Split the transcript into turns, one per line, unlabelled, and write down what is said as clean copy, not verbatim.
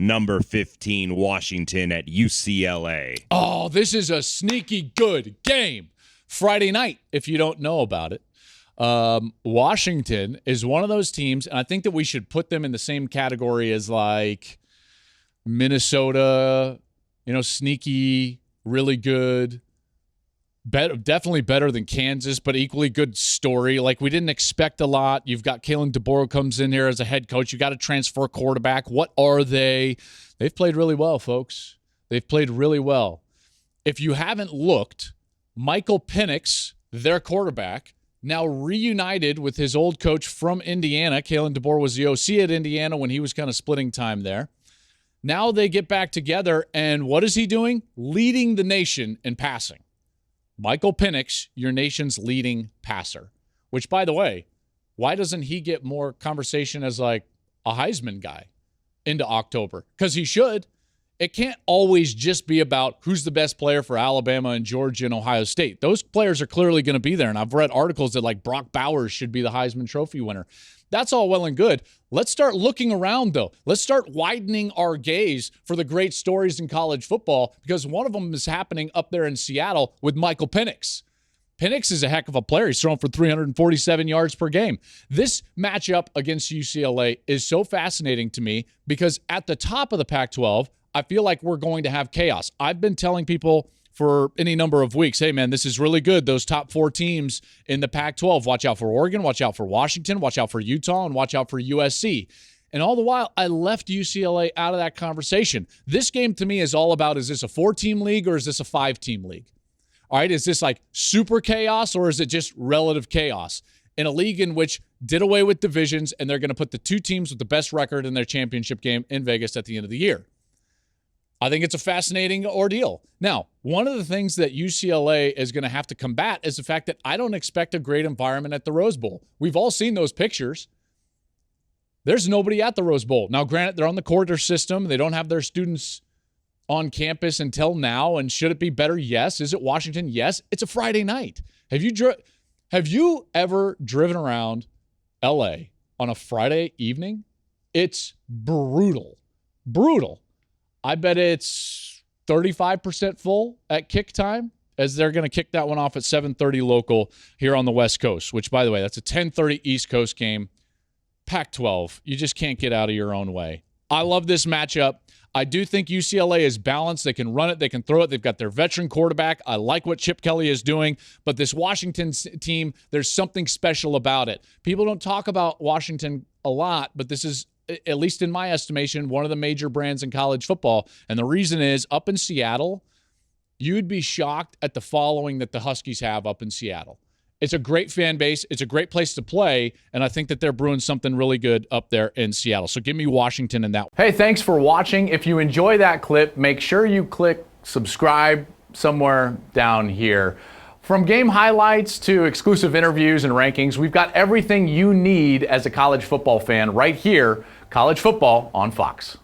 number 15 Washington at UCLA.
Oh, this is a sneaky good game. Friday night, if you don't know about it. Washington is one of those teams, and I think that we should put them in the same category as like Minnesota, sneaky, really good. Definitely better than Kansas, but equally good story. Like, we didn't expect a lot. You've got Kalen DeBoer comes in here as a head coach. You got to transfer quarterback. What are they? They've played really well, folks. They've played really well. If you haven't looked, Michael Penix, their quarterback, now reunited with his old coach from Indiana. Kalen DeBoer was the OC at Indiana when he was kind of splitting time there. Now they get back together, and what is he doing? Leading the nation in passing. Michael Penix, your nation's leading passer, which, by the way, why doesn't he get more conversation as like a Heisman guy into October? Because he should. It can't always just be about who's the best player for Alabama and Georgia and Ohio State. Those players are clearly going to be there, and I've read articles that like Brock Bowers should be the Heisman Trophy winner. That's all well and good. Let's start looking around, though. Let's start widening our gaze for the great stories in college football, because one of them is happening up there in Seattle with Michael Penix. Penix is a heck of a player. He's thrown for 347 yards per game. This matchup against UCLA is so fascinating to me because at the top of the Pac-12, I feel like we're going to have chaos. I've been telling people for any number of weeks, hey, man, this is really good. Those top 4 teams in the Pac-12, watch out for Oregon, watch out for Washington, watch out for Utah, and watch out for USC. And all the while, I left UCLA out of that conversation. This game to me is all about, is this a 4-team league or is this a 5-team league? All right, is this like super chaos or is it just relative chaos? In a league in which did away with divisions and they're going to put the 2 teams with the best record in their championship game in Vegas at the end of the year. I think it's a fascinating ordeal. Now, one of the things that UCLA is going to have to combat is the fact that I don't expect a great environment at the Rose Bowl. We've all seen those pictures. There's nobody at the Rose Bowl. Now, granted, they're on the quarter system. They don't have their students on campus until now. And should it be better? Yes. Is it Washington? Yes. It's a Friday night. Have you ever driven around LA on a Friday evening? It's brutal. Brutal. I bet it's 35% full at kick time, as they're going to kick that one off at 7:30 local here on the West Coast, which, by the way, that's a 10:30 East Coast game. Pac-12, you just can't get out of your own way. I love this matchup. I do think UCLA is balanced. They can run it. They can throw it. They've got their veteran quarterback. I like what Chip Kelly is doing. But this Washington team, there's something special about it. People don't talk about Washington a lot, but this is, at least in my estimation, one of the major brands in college football. And the reason is, up in Seattle, you'd be shocked at the following that the Huskies have up in Seattle. It's a great fan base. It's a great place to play, and I think that they're brewing something really good up there in Seattle. So give me Washington in that.
Hey, thanks for watching. If you enjoy that clip, make sure you click subscribe somewhere down here. From game highlights to exclusive interviews and rankings, we've got everything you need as a college football fan right here. College football on Fox.